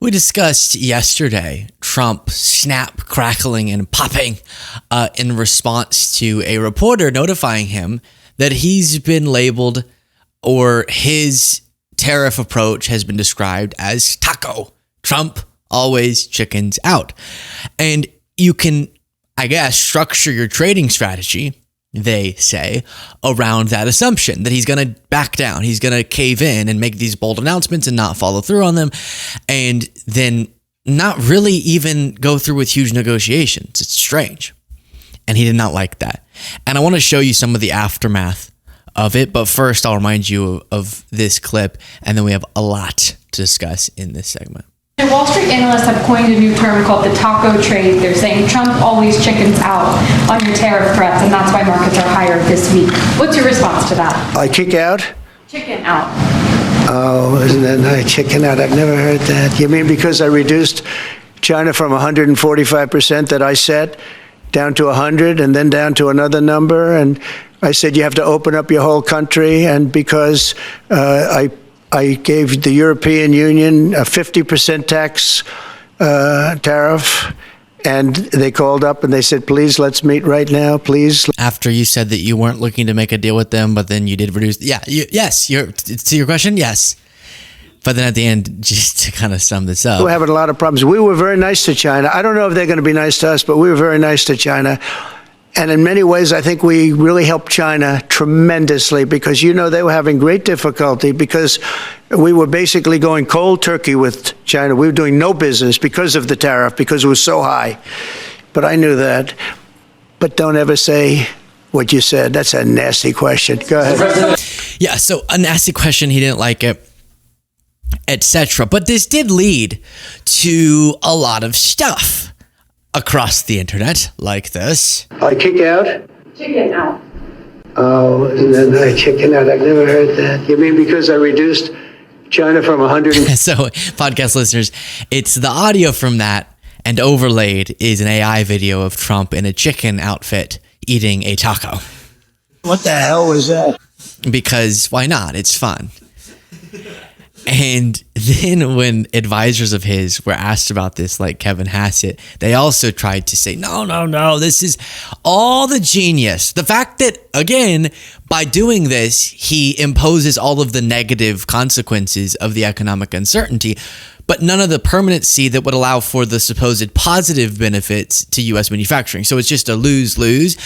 We discussed yesterday Trump snap crackling and popping in response to a reporter notifying him that he's been labeled, or his tariff approach has been described as taco. Trump always chickens out. And you can, I guess, structure your trading strategy, they say, around that assumption that he's going to back down. He's going to cave in and make these bold announcements and not follow through on them. And then not really even go through with huge negotiations. It's strange. And he did not like that. And I want to show you some of the aftermath of it. But first, I'll remind you of this clip. And then we have a lot to discuss in this segment. Wall Street analysts have coined a new term called the taco trade. They're saying Trump always chickens out on your tariff threats, and that's why markets are higher this week. What's your response to that? I kick out? Chicken out. Oh, isn't that nice? Chicken out. I've never heard that. You mean because I reduced China from 145% that I set down to 100 and then down to another number? And I said you have to open up your whole country, and because I gave the European Union a 50% tax tariff, and they called up and they said, please, let's meet right now, please. After you said that you weren't looking to make a deal with them, but then you did reduce. Yeah, to your question, yes. But then at the end, just to kind of sum this up. We're having a lot of problems. We were very nice to China. I don't know if they're going to be nice to us, but we were very nice to China. And in many ways, I think we really helped China tremendously because, they were having great difficulty because we were basically going cold turkey with China. We were doing no business because of the tariff, because it was so high. But I knew that. But don't ever say what you said. That's a nasty question. Go ahead. Yeah, so a nasty question. He didn't like it, etc. But this did lead to a lot of stuff across the internet, like this. I kick out? Chicken out. Oh, and then I chicken out. I've never heard that. You mean because I reduced China from 100? So, podcast listeners, it's the audio from that, and overlaid is an AI video of Trump in a chicken outfit eating a taco. What the hell was that? Because why not? It's fun. And then when advisors of his were asked about this, like Kevin Hassett, they also tried to say, no, this is all the genius. The fact that, again, by doing this, he imposes all of the negative consequences of the economic uncertainty, but none of the permanency that would allow for the supposed positive benefits to U.S. manufacturing. So it's just a lose-lose.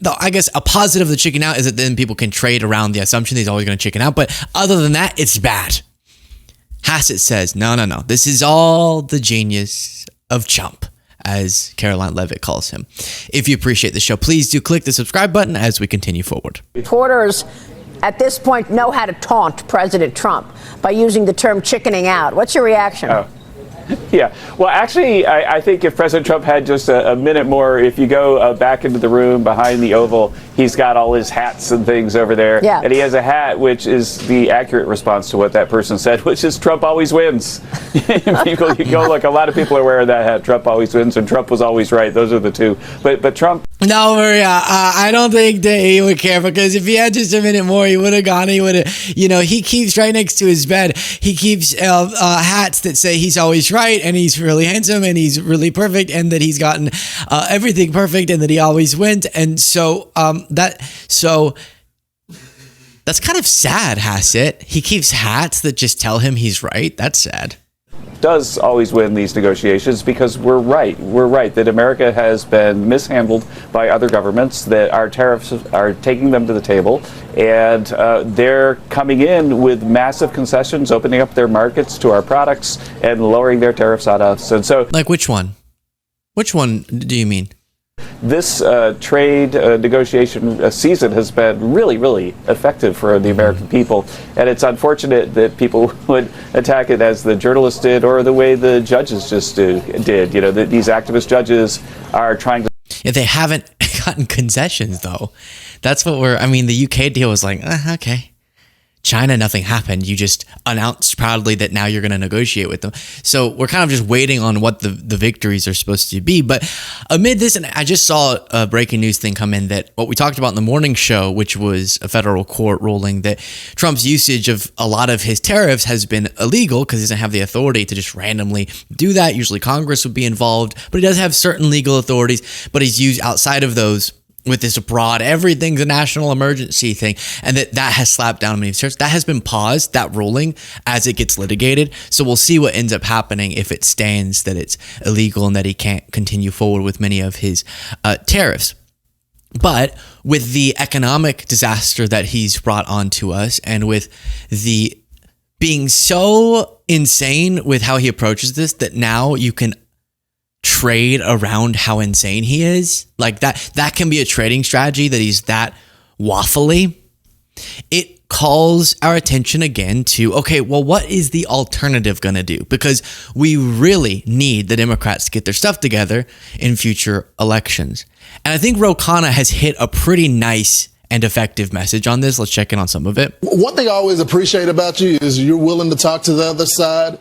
I guess a positive of the chicken out is that then people can trade around the assumption that he's always going to chicken out. But other than that, it's bad. Hassett says, no. This is all the genius of chump, as Caroline Levitt calls him. If you appreciate the show, please do click the subscribe button as we continue forward. Reporters at this point know how to taunt President Trump by using the term chickening out. What's your reaction? Yeah, well, actually, I think if President Trump had just a minute more, if you go back into the room behind the Oval, he's got all his hats and things over there. Yeah. And he has a hat which is the accurate response to what that person said, which is Trump always wins. People, you go look, a lot of people are wearing that hat. Trump always wins, and Trump was always right. Those are the two. But Trump. No, Maria, I don't think that he would care, because if he had just a minute more, he would have gone. He would have, he keeps right next to his bed. He keeps hats that say he's always right, and he's really handsome, and he's really perfect, and that he's gotten everything perfect, and that he always wins. And so that's kind of sad, Hassett. He keeps hats that just tell him he's right. That's sad. Does always win these negotiations because we're right that America has been mishandled by other governments, that our tariffs are taking them to the table, and they're coming in with massive concessions, opening up their markets to our products and lowering their tariffs on us. And so, like, which one do you mean? This trade negotiation season has been really, really effective for the American people, and it's unfortunate that people would attack it as the journalists did, or the way the judges just did. That these activist judges are trying to. If they haven't gotten concessions, though, that's what the UK deal was like. Okay, China, nothing happened. You just announced proudly that now you're going to negotiate with them. So we're kind of just waiting on what the victories are supposed to be. But amid this, and I just saw a breaking news thing come in that what we talked about in the morning show, which was a federal court ruling that Trump's usage of a lot of his tariffs has been illegal because he doesn't have the authority to just randomly do that. Usually Congress would be involved, but he does have certain legal authorities, but he's used outside of those with this broad, everything's a national emergency thing, and that has slapped down many churches. That has been paused, that ruling, as it gets litigated. So we'll see what ends up happening if it stands that it's illegal and that he can't continue forward with many of his tariffs. But with the economic disaster that he's brought onto us, and with the being so insane with how he approaches this, that now you can trade around how insane he is, like that can be a trading strategy, that he's that waffly. It calls our attention again to, okay, well, what is the alternative going to do? Because we really need the Democrats to get their stuff together in future elections. And I think Ro Khanna has hit a pretty nice and effective message on this. Let's check in on some of it. One thing I always appreciate about you is you're willing to talk to the other side.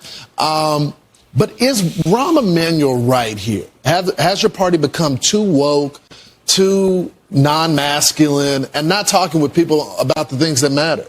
But is Rahm Emanuel right here? Has your party become too woke, too non-masculine, and not talking with people about the things that matter?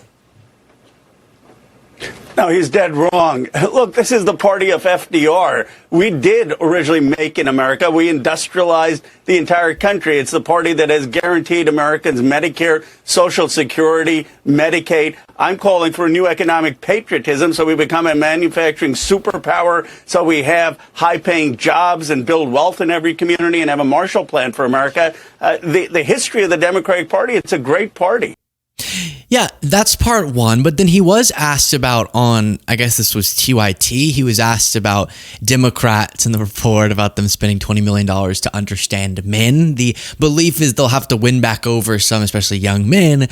No, he's dead wrong. Look, this is the party of FDR. We did originally make in America. We industrialized the entire country. It's the party that has guaranteed Americans Medicare, Social Security, Medicaid. I'm calling for a new economic patriotism so we become a manufacturing superpower, so we have high-paying jobs and build wealth in every community and have a Marshall Plan for America. The history of the Democratic Party, it's a great party. Yeah, that's part one. But then he was asked about on, I guess this was TYT, he was asked about Democrats in the report about them spending $20 million to understand men. The belief is they'll have to win back over some, especially young men,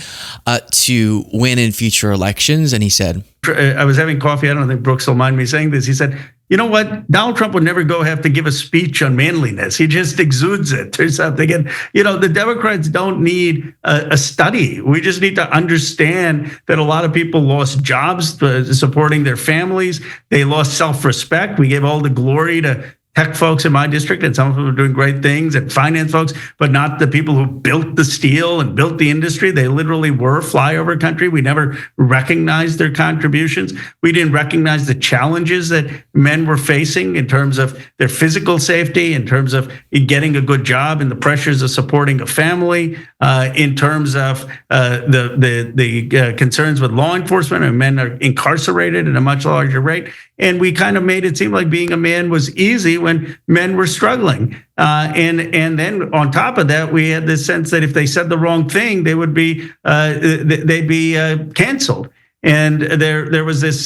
to win in future elections. And he said, I was having coffee. I don't think Brooks will mind me saying this. He said, you know what? Donald Trump would never have to give a speech on manliness. He just exudes it or something. And, the Democrats don't need a study. We just need to understand that a lot of people lost jobs supporting their families. They lost self-respect. We gave all the glory to tech folks in my district, and some of them are doing great things, and finance folks, but not the people who built the steel and built the industry. They literally were flyover country. We never recognized their contributions. We didn't recognize the challenges that men were facing in terms of their physical safety, in terms of getting a good job and the pressures of supporting a family, in terms of the concerns with law enforcement, and men are incarcerated at a much larger rate. And we kind of made it seem like being a man was easy when men were struggling. And then on top of that, we had this sense that if they said the wrong thing, they would be they'd be canceled. And there was this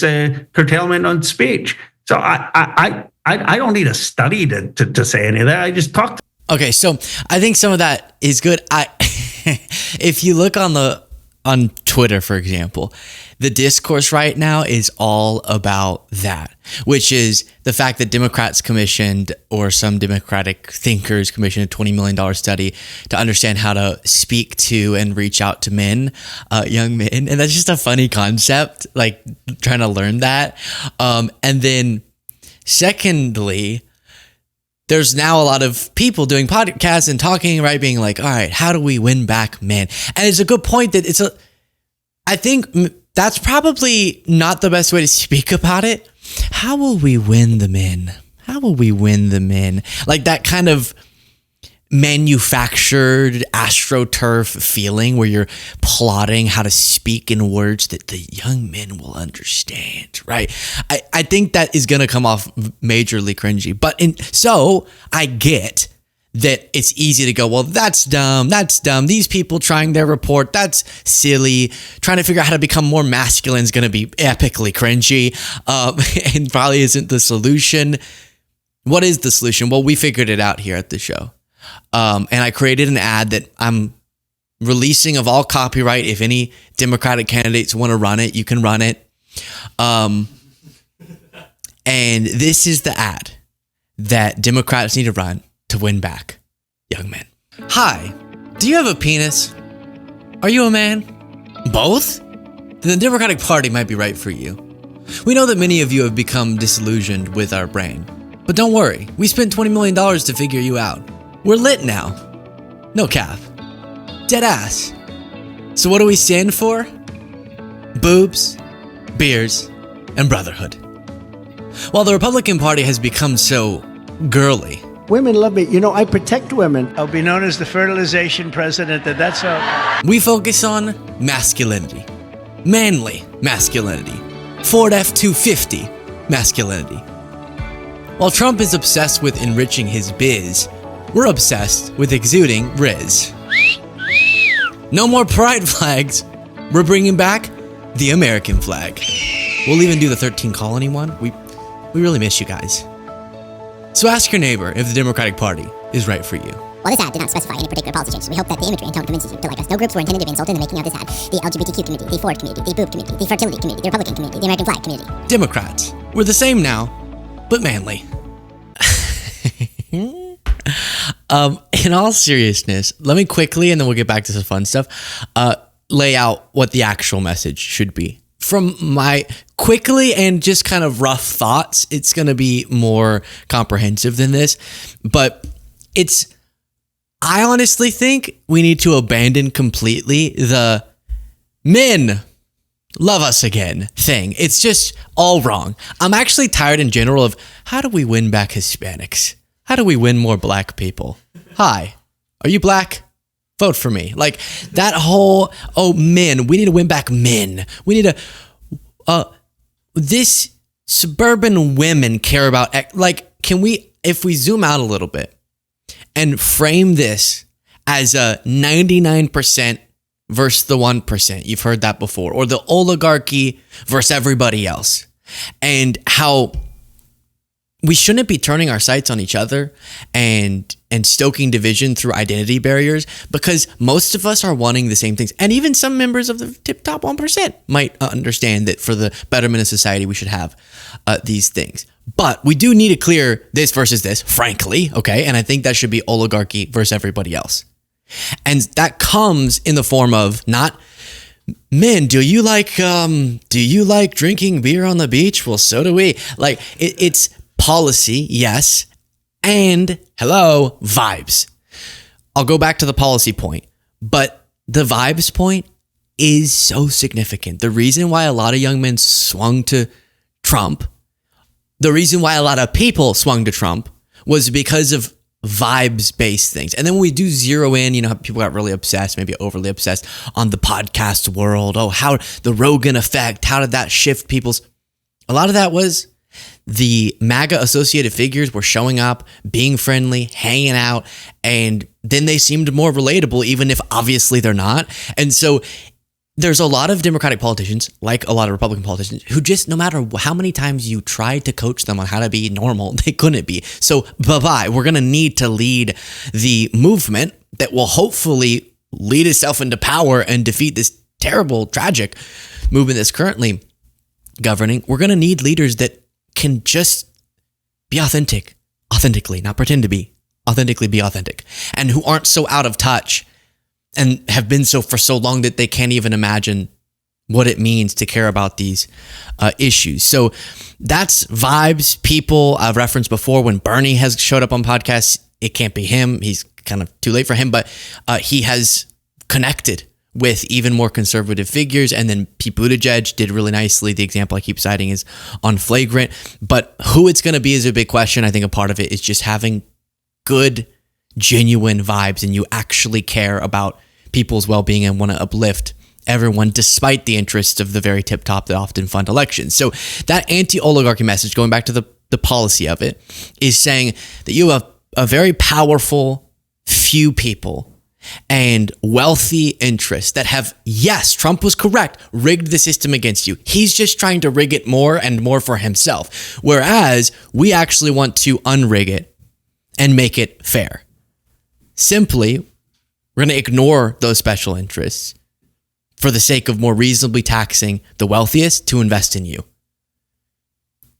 curtailment on speech. So I don't need a study to say any of that. I just talked. Okay, so I think some of that is good. If you look on Twitter, for example, the discourse right now is all about that, which is the fact that Democrats commissioned, or some Democratic thinkers commissioned, a $20 million study to understand how to speak to and reach out to men, young men. And that's just a funny concept, like trying to learn that. And then secondly, there's now a lot of people doing podcasts and talking, right? Being like, all right, how do we win back men? And it's a good point that I think that's probably not the best way to speak about it. How will we win the men? How will we win the men? Like that kind of manufactured AstroTurf feeling where you're plotting how to speak in words that the young men will understand, right? I think that is going to come off majorly cringy. So I get that it's easy to go, well, that's dumb. These people trying their report, that's silly. Trying to figure out how to become more masculine is going to be epically cringy, and probably isn't the solution. What is the solution? Well, we figured it out here at the show. And I created an ad that I'm releasing of all copyright. If any Democratic candidates want to run it, you can run it. And this is the ad that Democrats need to run to win back young men. Hi, do you have a penis? Are you a man? Both? then the Democratic Party might be right for you. We know that many of you have become disillusioned with our brain. But don't worry, we spent $20 million to figure you out. We're lit now. No cap. Dead ass. So what do we stand for? Boobs, beers, and brotherhood. While the Republican Party has become so girly, Women love me. You know, I protect women. I'll be known as the fertilization president, and that's how. we focus on masculinity. Manly masculinity. Ford F-250 masculinity. While Trump is obsessed with enriching his biz, we're obsessed with exuding riz. No more pride flags. We're bringing back the American flag. We'll even do the 13 colony one. We really miss you guys. So ask your neighbor if the Democratic Party is right for you. While this ad did not specify any particular policy changes, we hope that the imagery and tone convinces you to like us. No groups were intended to be insulted in the making of this ad. The LGBTQ community, the Ford community, the boob community, the fertility community, the Republican community, the American flag community. Democrats, we're the same now, but manly. In all seriousness, let me quickly, and then we'll get back to some fun stuff, lay out what the actual message should be. From my quickly and just kind of rough thoughts, it's going to be more comprehensive than this, but I honestly think we need to abandon completely the men love us again thing. It's just all wrong. I'm actually tired in general of how do we win back Hispanics? How do we win more black people? Hi, are you black? Vote for me. Like that whole, men, we need to win back men. We need to, this suburban women care about, like, can we, if we zoom out a little bit and frame this as a 99% versus the 1%, you've heard that before, or the oligarchy versus everybody else, and how we shouldn't be turning our sights on each other and stoking division through identity barriers, because most of us are wanting the same things. And even some members of the top 1% might understand that for the betterment of society, we should have these things. But we do need to clear this versus this, frankly, okay? And I think that should be oligarchy versus everybody else. And that comes in the form of not, men, do you like drinking beer on the beach? Well, so do we. Like it's policy, yes, and hello, vibes. I'll go back to the policy point, but the vibes point is so significant. The reason why a lot of young men swung to Trump, the reason why a lot of people swung to Trump was because of vibes-based things. And then when we do zero in, how people got really obsessed, maybe overly obsessed on the podcast world. Oh, how the Rogan effect, how did that shift people's... A lot of that was the MAGA associated figures were showing up, being friendly, hanging out, and then they seemed more relatable, even if obviously they're not. And so there's a lot of Democratic politicians, like a lot of Republican politicians, who just, no matter how many times you tried to coach them on how to be normal, they couldn't be. So bye-bye. We're going to need to lead the movement that will hopefully lead itself into power and defeat this terrible, tragic movement that's currently governing. We're going to need leaders that can just be authentically, not pretend to be, authentically be authentic, and who aren't so out of touch and have been so for so long that they can't even imagine what it means to care about these issues. So that's vibes, people. I've referenced before when Bernie has showed up on podcasts, it can't be him. He's kind of too late for him, but he has connected with even more conservative figures. And then Pete Buttigieg did really nicely. The example I keep citing is on Flagrant, but who it's going to be is a big question. I think a part of it is just having good, genuine vibes, and you actually care about people's well-being and want to uplift everyone despite the interests of the very tip top that often fund elections. So that anti-oligarchy message, going back to the policy of it, is saying that you have a very powerful few people and wealthy interests that have, yes, Trump was correct, rigged the system against you. He's just trying to rig it more and more for himself. Whereas we actually want to unrig it and make it fair. Simply, we're going to ignore those special interests for the sake of more reasonably taxing the wealthiest to invest in you.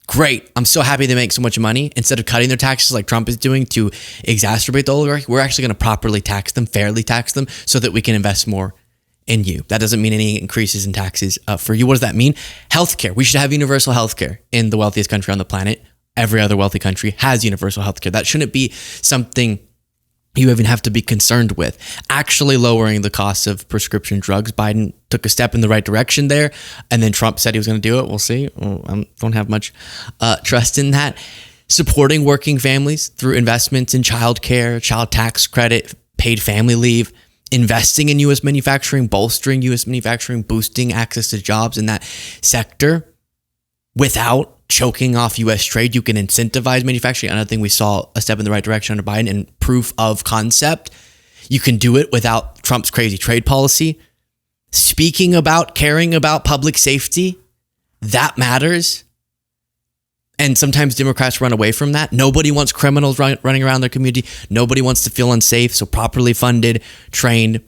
Great. I'm so happy they make so much money. Instead of cutting their taxes like Trump is doing to exacerbate the oligarchy, we're actually going to properly tax them, fairly tax them, so that we can invest more in you. That doesn't mean any increases in taxes for you. What does that mean? Healthcare. We should have universal healthcare in the wealthiest country on the planet. Every other wealthy country has universal healthcare. That shouldn't be something you even have to be concerned with. Actually lowering the cost of prescription drugs. Biden took a step in the right direction there, and then Trump said he was going to do it. We'll see. I don't have much trust in that. Supporting working families through investments in childcare, child tax credit, paid family leave, investing in U.S. manufacturing, bolstering U.S. manufacturing, boosting access to jobs in that sector without choking off U.S. trade. You can incentivize manufacturing. Another thing we saw a step in the right direction under Biden and proof of concept. You can do it without Trump's crazy trade policy. Speaking about, caring about public safety, that matters. And sometimes Democrats run away from that. Nobody wants criminals running around their community. Nobody wants to feel unsafe. So properly funded, trained,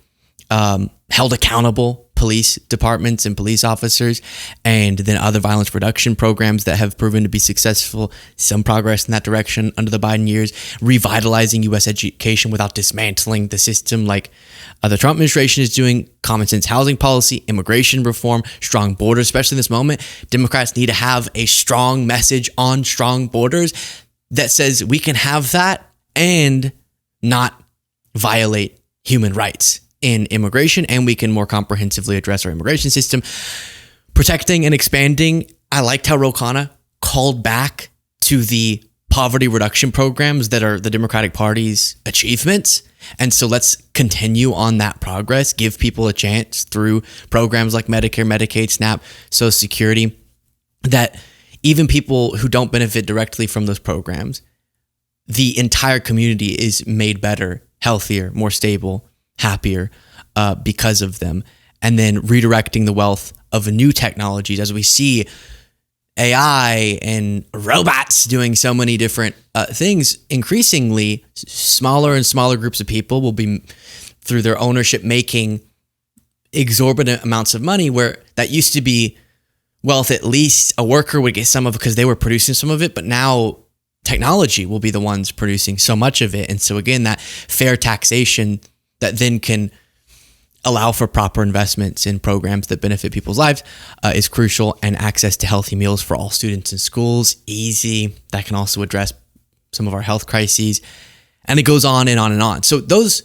held accountable police departments and police officers, and then other violence reduction programs that have proven to be successful. Some progress in that direction under the Biden years. Revitalizing U.S. education without dismantling the system like the Trump administration is doing. Common sense housing policy, immigration reform, strong borders, especially in this moment. Democrats need to have a strong message on strong borders that says we can have that and not violate human rights in immigration, and we can more comprehensively address our immigration system. Protecting and expanding. I liked how Ro Khanna called back to the poverty reduction programs that are the Democratic Party's achievements. And so let's continue on that progress, give people a chance through programs like Medicare, Medicaid, SNAP, Social Security, that even people who don't benefit directly from those programs, the entire community is made better, healthier, more stable, happier because of them. And then redirecting the wealth of new technologies as we see AI and robots doing so many different things. Increasingly, smaller and smaller groups of people will be, through their ownership, making exorbitant amounts of money, where that used to be wealth at least a worker would get some of it because they were producing some of it, but now technology will be the ones producing so much of it. And so again, that fair taxation that then can allow for proper investments in programs that benefit people's lives is crucial. And access to healthy meals for all students in schools, easy. That can also address some of our health crises. And it goes on and on and on. So those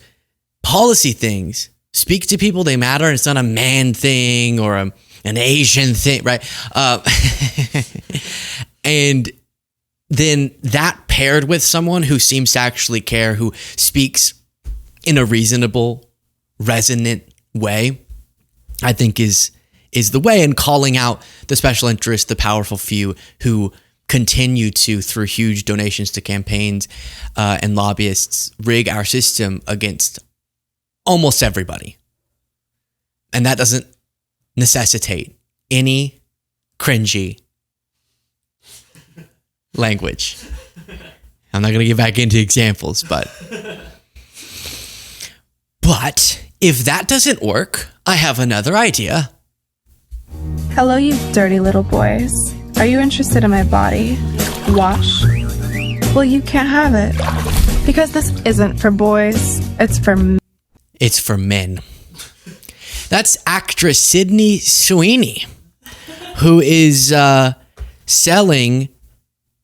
policy things speak to people. They matter. It's not a man thing or an Asian thing, right? And then that paired with someone who seems to actually care, who speaks in a reasonable, resonant way, I think is the way. And calling out the special interests, the powerful few who continue to, through huge donations to campaigns and lobbyists, rig our system against almost everybody. And that doesn't necessitate any cringy language. I'm not going to get back into examples, but if that doesn't work, I have another idea. Hello, you dirty little boys. Are you interested in my body? Wash? Well, you can't have it. Because this isn't for boys, it's for men. It's for men. That's actress Sydney Sweeney, who is selling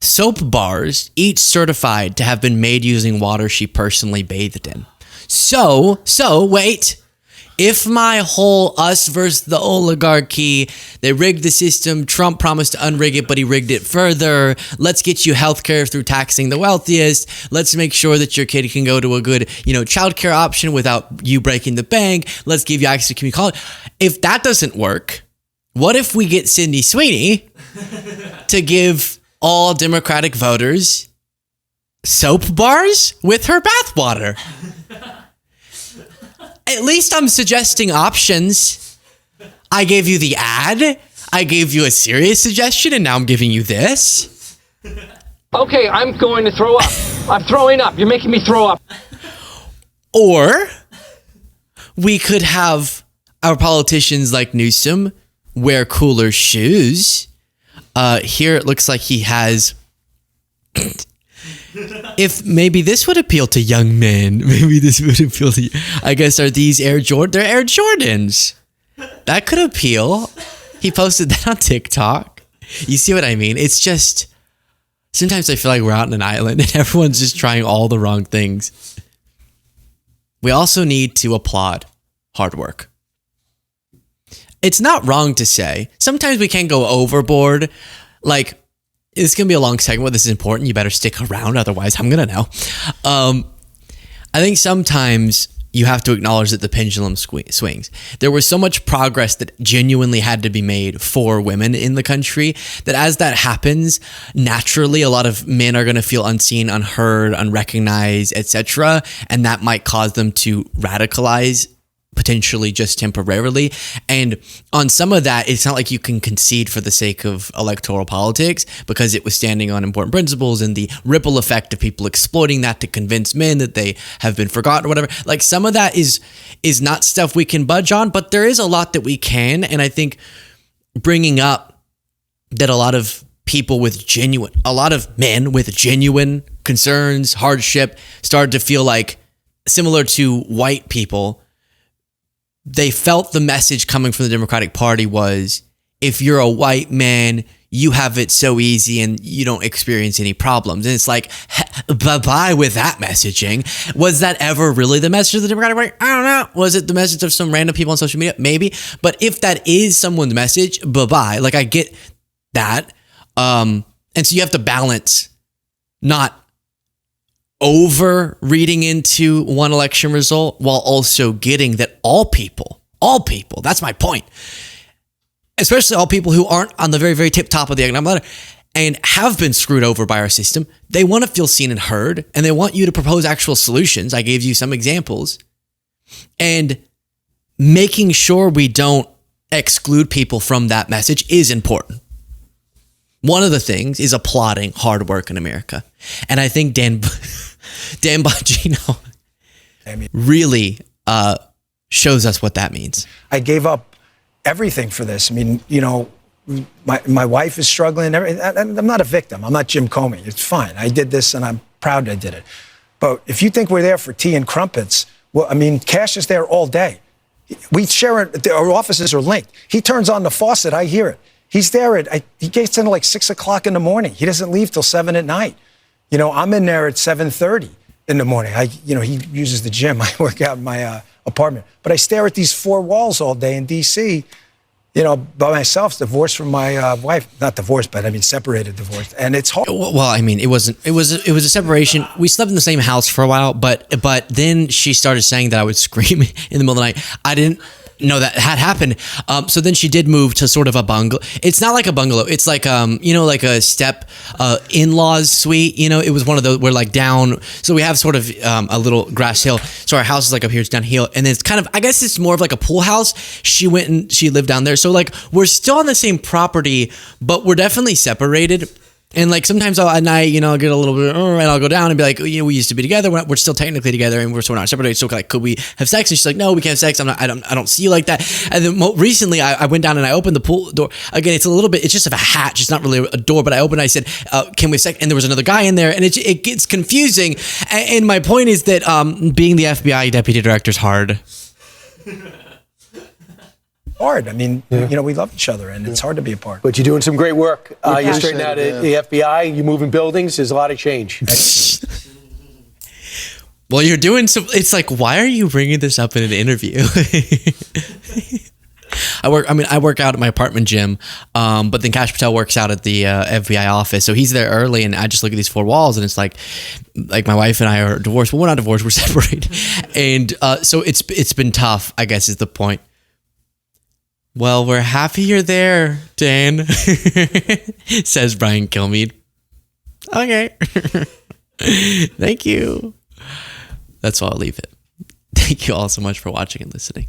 soap bars, each certified to have been made using water she personally bathed in. So wait, if my whole us versus the oligarchy, they rigged the system, Trump promised to unrig it, but he rigged it further. Let's get you healthcare through taxing the wealthiest. Let's make sure that your kid can go to a good, childcare option without you breaking the bank. Let's give you access to community college. If that doesn't work, what if we get Sydney Sweeney to give all Democratic voters soap bars with her bathwater? At least I'm suggesting options. I gave you the ad. I gave you a serious suggestion, and now I'm giving you this. Okay, I'm going to throw up. I'm throwing up. You're making me throw up. Or we could have our politicians like Newsom wear cooler shoes. Here it looks like he has... If maybe this would appeal to young men, maybe this would appeal to... I guess, are these Air Jordan? They're Air Jordans. That could appeal. He posted that on TikTok. You see what I mean? It's just, sometimes I feel like we're out on an island and everyone's just trying all the wrong things. We also need to applaud hard work. It's not wrong to say, sometimes we can go overboard. Like, it's going to be a long segment. This is important. You better stick around. Otherwise, I'm going to know. I think sometimes you have to acknowledge that the pendulum swings. There was so much progress that genuinely had to be made for women in the country that as that happens, naturally, a lot of men are going to feel unseen, unheard, unrecognized, etc. And that might cause them to radicalize potentially just temporarily. And on some of that, it's not like you can concede for the sake of electoral politics because it was standing on important principles and the ripple effect of people exploiting that to convince men that they have been forgotten or whatever. Like some of that is not stuff we can budge on, but there is a lot that we can. And I think bringing up that a lot of men with genuine concerns, hardship, started to feel like, similar to white people, they felt the message coming from the Democratic Party was, if you're a white man, you have it so easy and you don't experience any problems. And it's like, bye-bye with that messaging. Was that ever really the message of the Democratic Party? I don't know. Was it the message of some random people on social media? Maybe. But if that is someone's message, bye-bye. Like, I get that. And so you have to balance not over reading into one election result while also getting that all people, that's my point, especially all people who aren't on the very, very tip top of the economic ladder and have been screwed over by our system, they want to feel seen and heard, and they want you to propose actual solutions. I gave you some examples. And making sure we don't exclude people from that message is important. One of the things is applauding hard work in America. And I think Dan Bongino really shows us what that means. I gave up everything for this. I mean, you know, my wife is struggling. I'm not a victim. I'm not Jim Comey. It's fine. I did this and I'm proud I did it. But if you think we're there for tea and crumpets, well, I mean, Cash is there all day. We share it. Our offices are linked. He turns on the faucet. I hear it. He's there he gets in at like 6 o'clock in the morning. He doesn't leave till 7 at night. You know, I'm in there at 7:30 in the morning. He uses the gym. I work out in my apartment. But I stare at these four walls all day in D.C., you know, by myself, divorced from my wife. Not divorced, but I mean separated, divorced. And it's hard. Well, I mean, it was a separation. We slept in the same house for a while, but then she started saying that I would scream in the middle of the night. I didn't know that had happened. So then she did move to sort of a bungalow. It's not like a bungalow. It's like, like a step in-laws suite. You know, it was one of those, we're like down. So we have sort of a little grass hill. So our house is like up here, it's downhill. And it's kind of, I guess it's more of like a pool house. She went and she lived down there. So like, we're still on the same property, but we're definitely separated. And like sometimes at night, I'll get a little bit, and I'll go down and be like, we used to be together. We're still technically together, and we're still not separated. So like, could we have sex? And she's like, no, we can't have sex. I don't see you like that. And then recently, I went down and I opened the pool door. Again, it's just a hatch. It's not really a door, but I opened. I said, can we have sex? And there was another guy in there, and it gets confusing. And my point is that being the FBI deputy director is hard. Hard. I mean, we love each other, and it's hard to be apart. But you're doing some great work. You're straightening out the FBI. You're moving buildings. There's a lot of change. Well, you're doing some. It's like, why are you bringing this up in an interview? I work out at my apartment gym, but then Kash Patel works out at the FBI office, so he's there early, and I just look at these four walls, and it's like my wife and I are divorced. Well, we're not divorced. We're separated, and so it's been tough, I guess, is the point. Well, we're happy you're there, Dan, says Brian Kilmeade. Okay. Thank you. That's all I'll leave it. Thank you all so much for watching and listening.